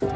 Hey,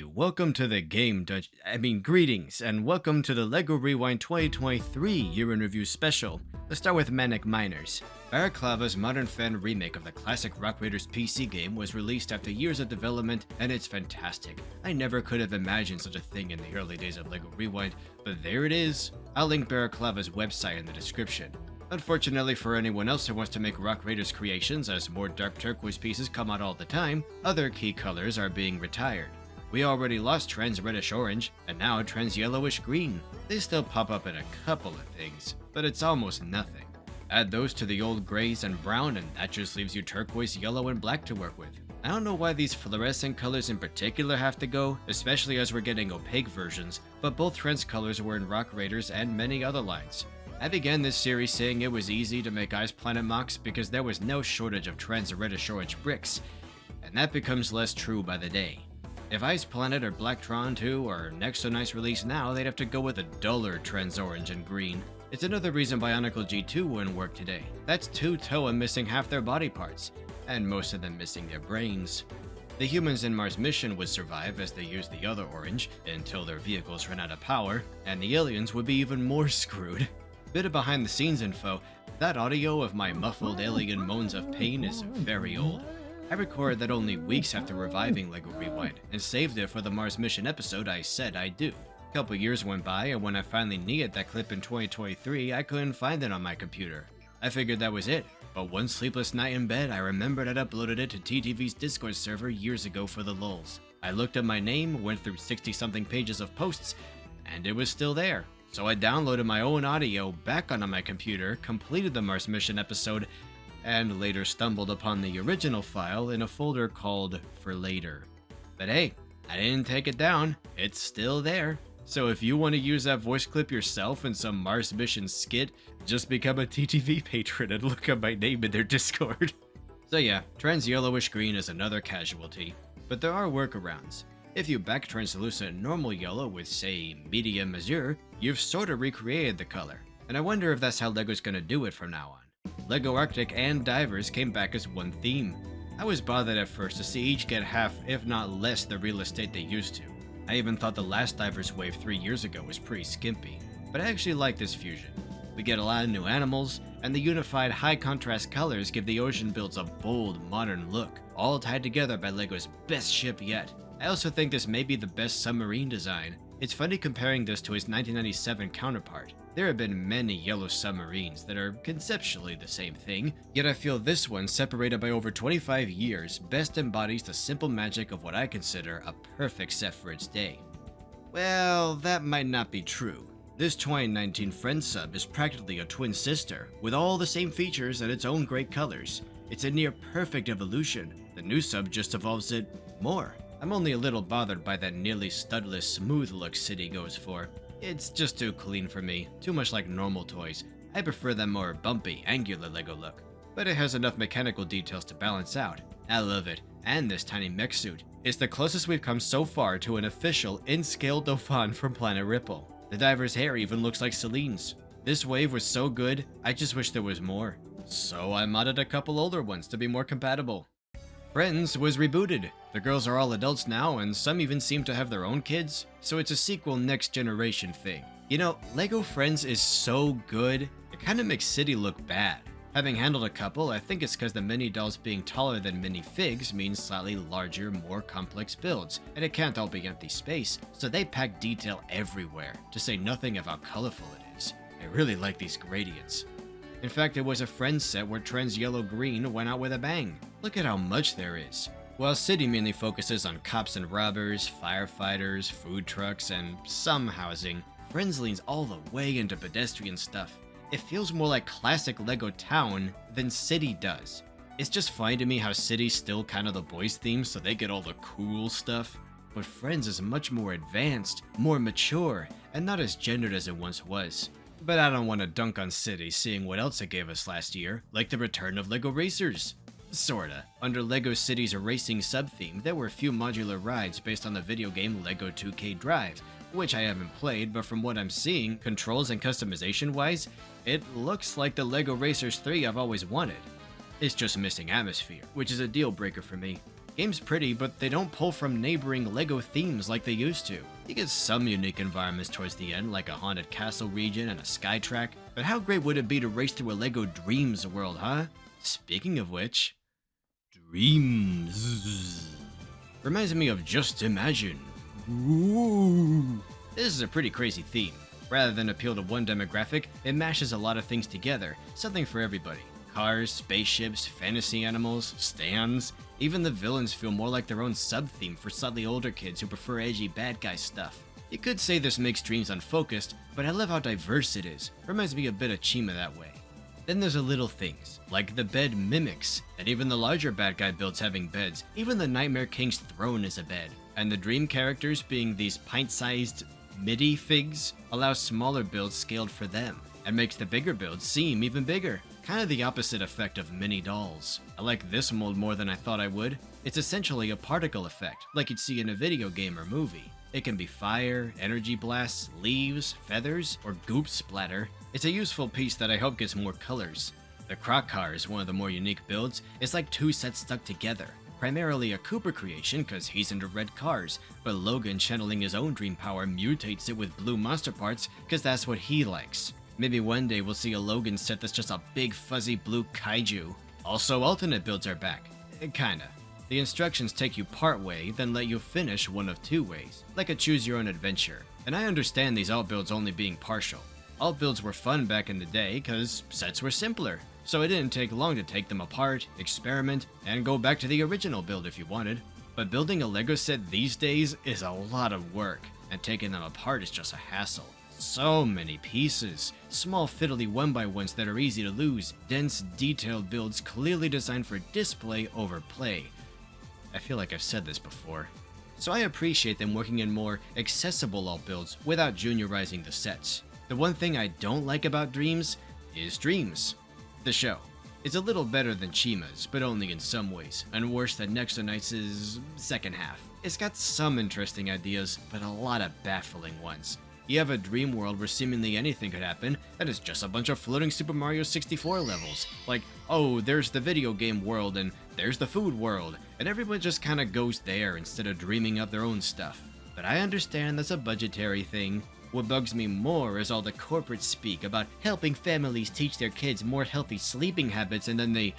welcome to the Game Dungeon. Greetings, and welcome to the LEGO Rewind 2023 Year in Review Special. Let's start with Manic Miners. Balaclava's modern fan remake of the classic Rock Raiders PC game was released after years of development, and it's fantastic. I never could have imagined such a thing in the early days of LEGO Rewind, but there it is. I'll link Balaclava's website in the description. Unfortunately for anyone else who wants to make Rock Raiders creations, as more dark turquoise pieces come out all the time, other key colors are being retired. We already lost trans reddish orange, and now trans yellowish green. They still pop up in a couple of things, but it's almost nothing. Add those to the old grays and brown, and that just leaves you turquoise, yellow, and black to work with. I don't know why these fluorescent colors in particular have to go, especially as we're getting opaque versions, but both trans colors were in Rock Raiders and many other lines. I began this series saying it was easy to make Ice Planet mocks because there was no shortage of trans reddish orange bricks, and that becomes less true by the day. If Ice Planet or Blacktron 2 or Next So Nice release now, they'd have to go with a duller trans orange and green. It's another reason Bionicle G2 wouldn't work today. That's two Toa missing half their body parts, and most of them missing their brains. The humans in Mars mission would survive as they used the other orange until their vehicles ran out of power, and the aliens would be even more screwed. Bit of behind the scenes info, that audio of my muffled alien moans of pain is very old. I recorded that only weeks after reviving LEGO Rewind, and saved it for the Mars mission episode I said I'd do. A couple years went by, and when I finally needed that clip in 2023, I couldn't find it on my computer. I figured that was it, but one sleepless night in bed, I remembered I'd uploaded it to TTV's Discord server years ago for the lulz. I looked at my name, went through 60-something pages of posts, and it was still there. So I downloaded my own audio back onto my computer, completed the Mars mission episode, and later stumbled upon the original file in a folder called For Later. But hey, I didn't take it down, it's still there. So if you want to use that voice clip yourself in some Mars mission skit, just become a TTV patron and look up my name in their Discord. So yeah, trans yellowish green is another casualty, but there are workarounds. If you back translucent normal yellow with, say, medium azure, you've sorta recreated the color, and I wonder if that's how LEGO's gonna do it from now on. LEGO Arctic and Divers came back as one theme. I was bothered at first to see each get half, if not less, the real estate they used to. I even thought the last Divers wave 3 years ago was pretty skimpy, but I actually like this fusion. We get a lot of new animals, and the unified high contrast colors give the ocean builds a bold, modern look, all tied together by LEGO's best ship yet. I also think this may be the best submarine design. It's funny comparing this to his 1997 counterpart. There have been many yellow submarines that are conceptually the same thing, yet I feel this one, separated by over 25 years, best embodies the simple magic of what I consider a perfect set for its day. Well, that might not be true. This 2019 Friend sub is practically a twin sister, with all the same features and its own great colors. It's a near perfect evolution. The new sub just evolves it more. I'm only a little bothered by that nearly studless, smooth look City goes for. It's just too clean for me, too much like normal toys. I prefer that more bumpy, angular LEGO look. But it has enough mechanical details to balance out. I love it, and this tiny mech suit. It's the closest we've come so far to an official, in-scale Dauphin from Planet Ripple. The diver's hair even looks like Celine's. This wave was so good, I just wish there was more. So I modded a couple older ones to be more compatible. Friends was rebooted. The girls are all adults now, and some even seem to have their own kids, so it's a sequel next generation thing. You know, LEGO Friends is so good, it kinda makes City look bad. Having handled a couple, I think it's because the mini dolls being taller than mini figs means slightly larger, more complex builds, and it can't all be empty space, so they pack detail everywhere, to say nothing of how colorful it is. I really like these gradients. In fact, it was a Friends set where trans yellow-green went out with a bang. Look at how much there is. While City mainly focuses on cops and robbers, firefighters, food trucks, and some housing, Friends leans all the way into pedestrian stuff. It feels more like classic LEGO Town than City does. It's just fine to me how City's still kind of the boys' theme, so they get all the cool stuff. But Friends is much more advanced, more mature, and not as gendered as it once was. But I don't want to dunk on City, seeing what else it gave us last year, like the return of LEGO Racers. Sorta. Under LEGO City's racing sub-theme, there were a few modular rides based on the video game LEGO 2K Drive, which I haven't played, but from what I'm seeing, controls and customization-wise, it looks like the LEGO Racers 3 I've always wanted. It's just missing atmosphere, which is a deal breaker for me. Game's pretty, but they don't pull from neighboring LEGO themes like they used to. You get some unique environments towards the end, like a haunted castle region and a sky track, but how great would it be to race through a LEGO Dreams world, huh? Speaking of which, Dreams reminds me of Just Imagine. Ooh. This is a pretty crazy theme. Rather than appeal to one demographic, it mashes a lot of things together, something for everybody. Cars, spaceships, fantasy animals, stands. Even the villains feel more like their own sub-theme for slightly older kids who prefer edgy bad guy stuff. You could say this makes Dreams unfocused, but I love how diverse it is. Reminds me a bit of Chima that way. Then there's the little things, like the bed mimics, and even the larger bad guy builds having beds. Even the Nightmare King's throne is a bed. And the dream characters being these pint-sized MIDI figs allows smaller builds scaled for them, and makes the bigger builds seem even bigger. Kind of the opposite effect of mini dolls. I like this mold more than I thought I would. It's essentially a particle effect, like you'd see in a video game or movie. It can be fire, energy blasts, leaves, feathers, or goop splatter. It's a useful piece that I hope gets more colors. The Croc Car is one of the more unique builds. It's like two sets stuck together. Primarily a Cooper creation cause he's into red cars, but Logan, channeling his own dream power, mutates it with blue monster parts cause that's what he likes. Maybe one day we'll see a Logan set that's just a big fuzzy blue kaiju. Also, alternate builds are back. Kinda. The instructions take you part way, then let you finish one of two ways, like a choose your own adventure. And I understand these alt builds only being partial. Alt builds were fun back in the day cause sets were simpler, so it didn't take long to take them apart, experiment, and go back to the original build if you wanted. But building a LEGO set these days is a lot of work, and taking them apart is just a hassle. So many pieces, small fiddly one-by-ones that are easy to lose, dense, detailed builds clearly designed for display over play. I feel like I've said this before. So I appreciate them working in more accessible alt builds without juniorizing the sets. The one thing I don't like about Dreams is Dreams. The show. It's a little better than Chima's, but only in some ways, and worse than Nexonite's second half. It's got some interesting ideas, but a lot of baffling ones. You have a dream world where seemingly anything could happen, and it's just a bunch of floating Super Mario 64 levels. Like, oh, there's the video game world, and there's the food world, and everyone just kinda goes there instead of dreaming up their own stuff. But I understand that's a budgetary thing. What bugs me more is all the corporate speak about helping families teach their kids more healthy sleeping habits, and then they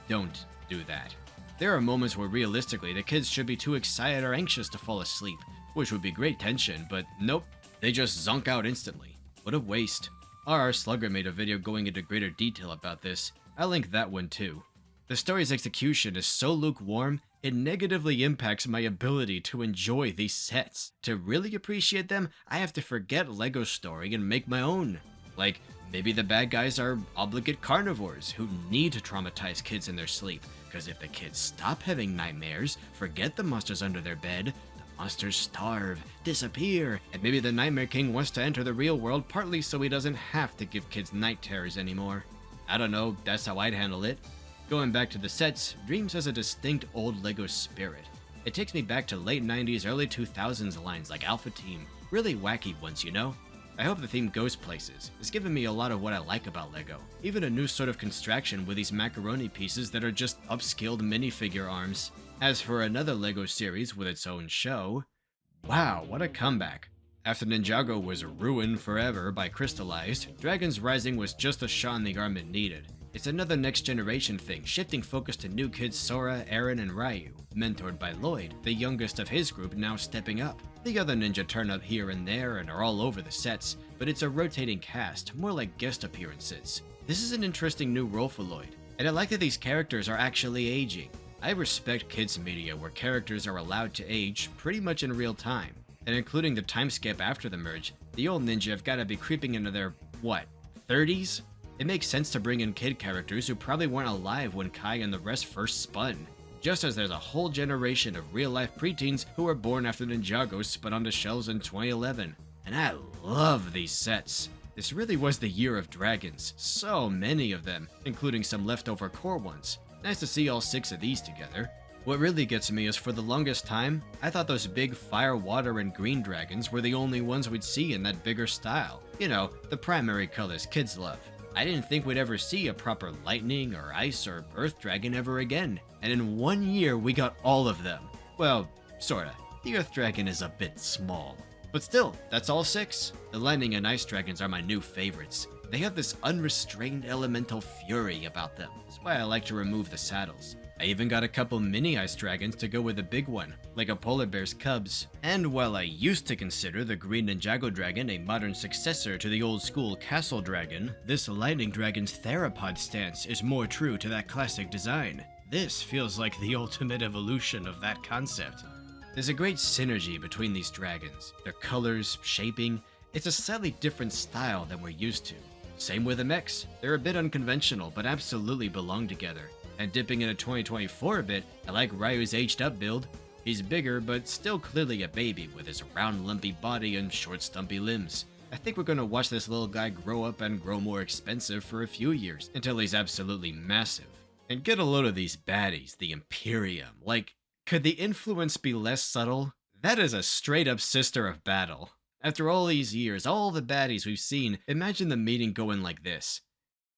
don't do that. There are moments where realistically the kids should be too excited or anxious to fall asleep, which would be great tension, but nope. They just zonk out instantly. What a waste. RR Slugger made a video going into greater detail about this. I'll link that one too. The story's execution is so lukewarm, it negatively impacts my ability to enjoy these sets. To really appreciate them, I have to forget LEGO's story and make my own. Like, maybe the bad guys are obligate carnivores who need to traumatize kids in their sleep, because if the kids stop having nightmares, forget the monsters under their bed, monsters starve, disappear, and maybe the Nightmare King wants to enter the real world partly so he doesn't have to give kids night terrors anymore. I don't know, that's how I'd handle it. Going back to the sets, Dreams has a distinct old LEGO spirit. It takes me back to late 90s, early 2000s lines like Alpha Team, really wacky ones, you know? I hope the theme goes places. It's given me a lot of what I like about LEGO. Even a new sort of construction with these macaroni pieces that are just upscaled minifigure arms. As for another LEGO series with its own show, wow, what a comeback. After Ninjago was ruined forever by Crystallized, Dragons Rising was just the shot in the arm it needed. It's another next generation thing, shifting focus to new kids Sora, Eren, and Ryu, mentored by Lloyd, the youngest of his group now stepping up. The other ninja turn up here and there and are all over the sets, but it's a rotating cast, more like guest appearances. This is an interesting new role for Lloyd, and I like that these characters are actually aging. I respect kids media where characters are allowed to age pretty much in real time, and including the time skip after the merge, the old ninja have gotta be creeping into their, 30s? It makes sense to bring in kid characters who probably weren't alive when Kai and the rest first spun, just as there's a whole generation of real-life preteens who were born after Ninjago spun onto shelves in 2011. And I love these sets. This really was the year of dragons, so many of them, including some leftover core ones. Nice to see all 6 of these together. What really gets me is for the longest time, I thought those big fire, water, and green dragons were the only ones we'd see in that bigger style. You know, the primary colors kids love. I didn't think we'd ever see a proper lightning or ice or earth dragon ever again, and in 1 year we got all of them. Well, sorta. The earth dragon is a bit small. But still, that's all 6. The lightning and ice dragons are my new favorites. They have this unrestrained elemental fury about them. That's why I like to remove the saddles. I even got a couple mini ice dragons to go with the big one, like a polar bear's cubs. And while I used to consider the green Ninjago dragon a modern successor to the old school castle dragon, this lightning dragon's theropod stance is more true to that classic design. This feels like the ultimate evolution of that concept. There's a great synergy between these dragons. Their colors, shaping, it's a slightly different style than we're used to. Same with the mechs. They're a bit unconventional, but absolutely belong together. And dipping into 2024 a bit, I like Ryu's aged up build. He's bigger, but still clearly a baby with his round lumpy body and short stumpy limbs. I think we're gonna watch this little guy grow up and grow more expensive for a few years, until he's absolutely massive. And get a load of these baddies, the Imperium. Like, could the influence be less subtle? That is a straight up sister of battle. After all these years, all the baddies we've seen, imagine the meeting going like this.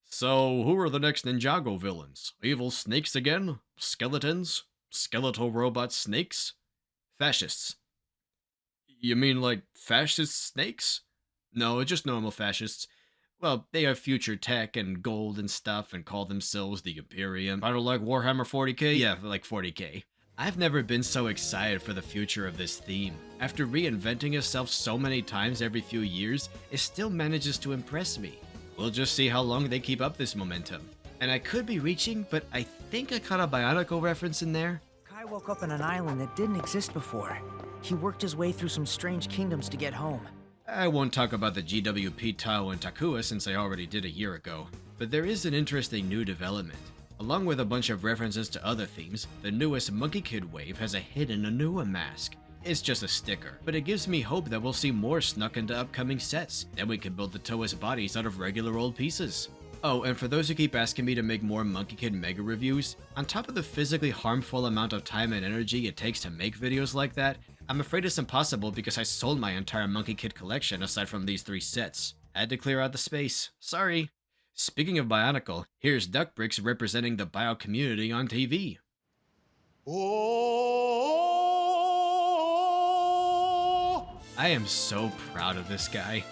So, who are the next Ninjago villains? Evil snakes again? Skeletons? Skeletal robot snakes? Fascists. You mean like fascist snakes? No, just normal fascists. Well, they have future tech and gold and stuff and call themselves the Imperium. Kind of like Warhammer 40k? Yeah, like 40k. I've never been so excited for the future of this theme. After reinventing itself so many times every few years, it still manages to impress me. We'll just see how long they keep up this momentum. And I could be reaching, but I think I caught a Bionicle reference in there. Kai woke up on an island that didn't exist before. He worked his way through some strange kingdoms to get home. I won't talk about the GWP Tao and Takua since I already did a year ago, but there is an interesting new development. Along with a bunch of references to other themes, the newest Monkey Kid wave has a hidden Anua mask. It's just a sticker, but it gives me hope that we'll see more snuck into upcoming sets. Then we can build the Toa's bodies out of regular old pieces. Oh, and for those who keep asking me to make more Monkey Kid mega reviews, on top of the physically harmful amount of time and energy it takes to make videos like that, I'm afraid it's impossible because I sold my entire Monkey Kid collection aside from these 3 sets. Had to clear out the space. Sorry. Speaking of Bionicle, here's Duckbricks representing the Bio community on TV. I am so proud of this guy.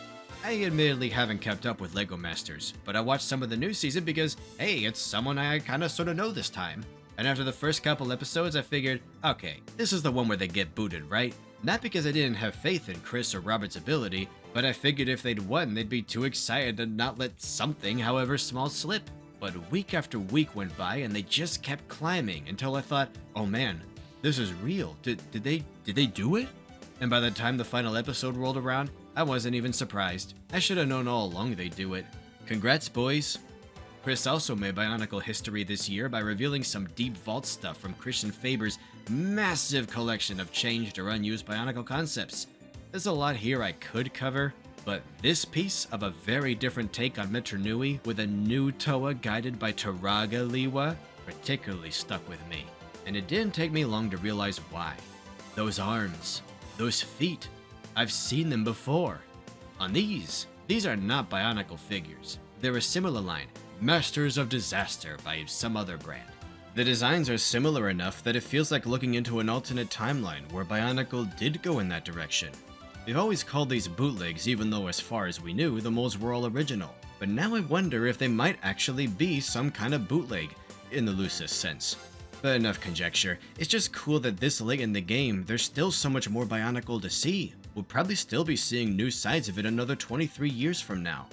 I admittedly haven't kept up with LEGO Masters, but I watched some of the new season because, hey, it's someone I kinda sorta know this time. And after the first couple episodes, I figured, okay, this is the one where they get booted, right? Not because I didn't have faith in Chris or Robert's ability, but I figured if they'd won, they'd be too excited to not let something, however small, slip. But week after week went by and they just kept climbing until I thought, oh man, this is real. Did they do it? And by the time the final episode rolled around, I wasn't even surprised. I should have known all along they'd do it. Congrats, boys. Chris also made Bionicle history this year by revealing some deep vault stuff from Christian Faber's massive collection of changed or unused Bionicle concepts. There's a lot here I could cover, but this piece of a very different take on Metronui with a new Toa guided by Taraga Liwa particularly stuck with me. And it didn't take me long to realize why. Those arms, those feet, I've seen them before. On these are not Bionicle figures. They're a similar line, Masters of Disaster by some other brand. The designs are similar enough that it feels like looking into an alternate timeline where Bionicle did go in that direction. We've always called these bootlegs even though as far as we knew, the molds were all original. But now I wonder if they might actually be some kind of bootleg, in the loosest sense. But enough conjecture, it's just cool that this late in the game, there's still so much more Bionicle to see. We'll probably still be seeing new sides of it another 23 years from now.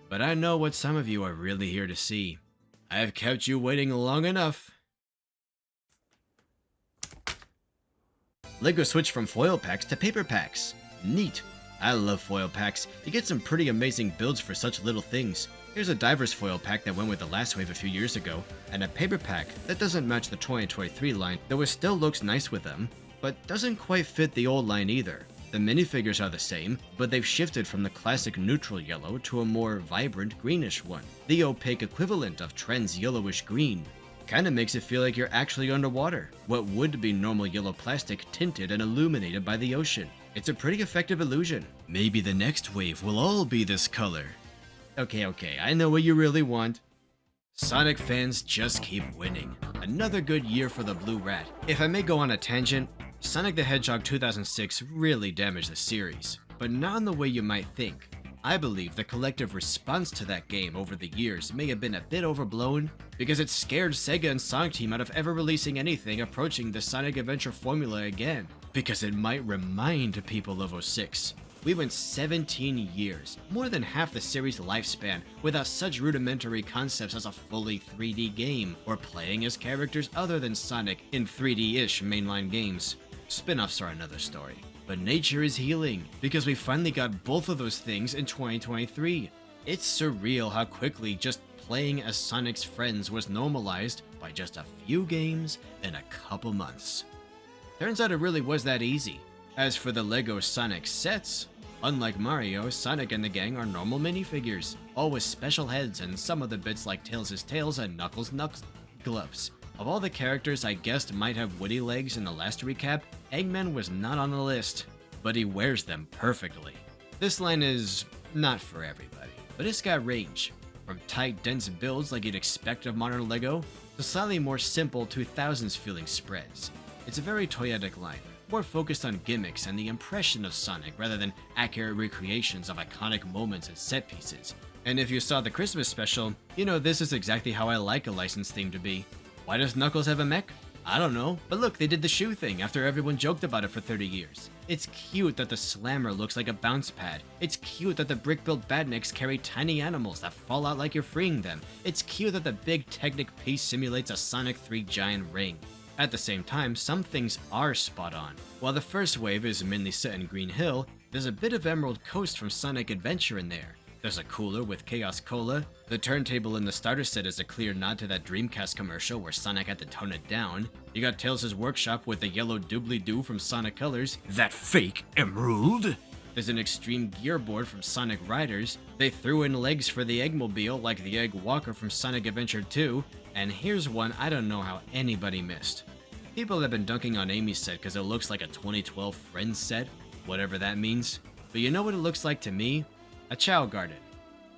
But I know what some of you are really here to see. I've kept you waiting long enough. LEGO switched from foil packs to paper packs. Neat. I love foil packs. You get some pretty amazing builds for such little things. Here's a diver's foil pack that went with the last wave a few years ago, and a paper pack that doesn't match the 2023 line, though it still looks nice with them, but doesn't quite fit the old line either. The minifigures are the same, but they've shifted from the classic neutral yellow to a more vibrant greenish one, the opaque equivalent of Trend's yellowish green. Kinda makes it feel like you're actually underwater. What would be normal yellow plastic tinted and illuminated by the ocean. It's a pretty effective illusion. Maybe the next wave will all be this color. Okay, I know what you really want. Sonic fans just keep winning. Another good year for the Blue Rat. If I may go on a tangent, Sonic the Hedgehog 2006 really damaged the series, but not in the way you might think. I believe the collective response to that game over the years may have been a bit overblown, because it scared Sega and Sonic Team out of ever releasing anything approaching the Sonic Adventure formula again, because it might remind people of 06. We went 17 years, more than half the series' lifespan, without such rudimentary concepts as a fully 3D game, or playing as characters other than Sonic in 3D-ish mainline games. Spin-offs are another story. But nature is healing, because we finally got both of those things in 2023. It's surreal how quickly just playing as Sonic's friends was normalized by just a few games in a couple months. Turns out it really was that easy. As for the LEGO Sonic sets, unlike Mario, Sonic and the gang are normal minifigures, all with special heads and some of the bits like Tails' tails and Knuckles' gloves. Of all the characters I guessed might have Woody legs in the last recap, Eggman was not on the list, but he wears them perfectly. This line is not for everybody, but it's got range. From tight, dense builds like you'd expect of modern LEGO, to slightly more simple 2000s feeling spreads. It's a very toyetic line, more focused on gimmicks and the impression of Sonic rather than accurate recreations of iconic moments and set pieces. And if you saw the Christmas special, you know this is exactly how I like a licensed theme to be. Why does Knuckles have a mech? I don't know, but look, they did the shoe thing after everyone joked about it for 30 years. It's cute that the slammer looks like a bounce pad. It's cute that the brick-built badniks carry tiny animals that fall out like you're freeing them. It's cute that the big Technic piece simulates a Sonic 3 giant ring. At the same time, some things are spot on. While the first wave is mainly set in Green Hill, there's a bit of Emerald Coast from Sonic Adventure in there. There's a cooler with Chaos Cola. The turntable in the starter set is a clear nod to that Dreamcast commercial where Sonic had to tone it down. You got Tails' workshop with the yellow doobly-doo from Sonic Colors. That fake emerald! There's an extreme gear board from Sonic Riders. They threw in legs for the Eggmobile like the Egg Walker from Sonic Adventure 2. And here's one I don't know how anybody missed. People have been dunking on Amy's set because it looks like a 2012 Friends set, whatever that means. But you know what it looks like to me? A Chow Garden.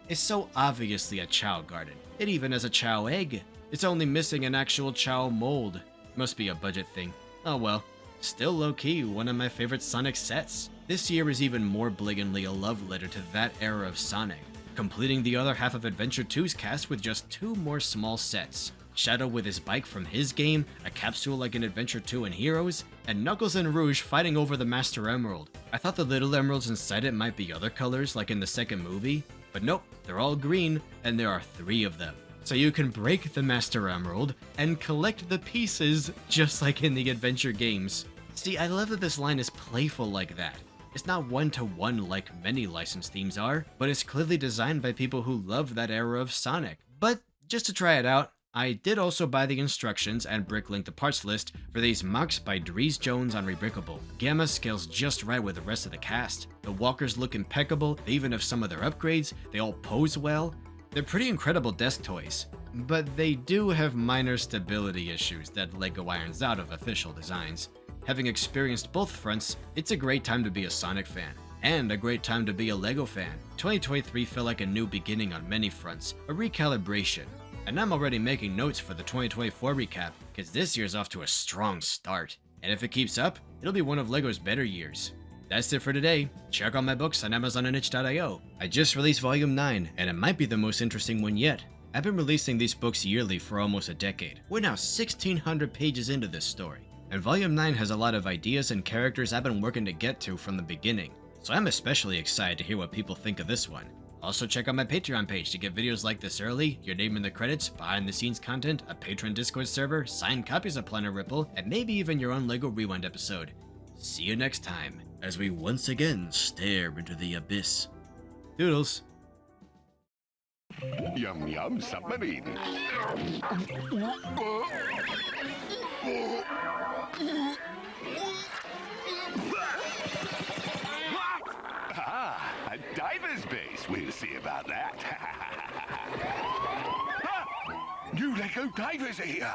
It's so obviously a Chow Garden. It even has a Chow egg. It's only missing an actual Chow mold. Must be a budget thing. Oh well. Still low-key, one of my favorite Sonic sets. This year is even more blatantly a love letter to that era of Sonic, completing the other half of Adventure 2's cast with just 2 more small sets. Shadow with his bike from his game, a capsule like in Adventure 2 and Heroes, and Knuckles and Rouge fighting over the Master Emerald. I thought the little emeralds inside it might be other colors like in the second movie, but nope, they're all green, and there are 3 of them. So you can break the Master Emerald and collect the pieces just like in the adventure games. See, I love that this line is playful like that. It's not one-to-one like many licensed themes are, but it's clearly designed by people who love that era of Sonic. But just to try it out, I did also buy the instructions and bricklink the parts list for these mocks by Dries Jones on Rebrickable. Gamma scales just right with the rest of the cast. The walkers look impeccable, they even have some of their upgrades, they all pose well. They're pretty incredible desk toys, but they do have minor stability issues that LEGO irons out of official designs. Having experienced both fronts, it's a great time to be a Sonic fan, and a great time to be a LEGO fan. 2023 felt like a new beginning on many fronts, a recalibration. And I'm already making notes for the 2024 recap, because this year's off to a strong start. And if it keeps up, it'll be one of LEGO's better years. That's it for today. Check out my books on Amazon and itch.io. I just released Volume 9, and it might be the most interesting one yet. I've been releasing these books yearly for almost a decade. We're now 1,600 pages into this story. And Volume 9 has a lot of ideas and characters I've been working to get to from the beginning. So I'm especially excited to hear what people think of this one. Also check out my Patreon page to get videos like this early, your name in the credits, behind the scenes content, a Patreon Discord server, signed copies of Planet Ripple, and maybe even your own LEGO Rewind episode. See you next time, as we once again stare into the abyss. Doodles. Yum yum submarine. A diver's base. We'll see about that. You let Lego Davis here.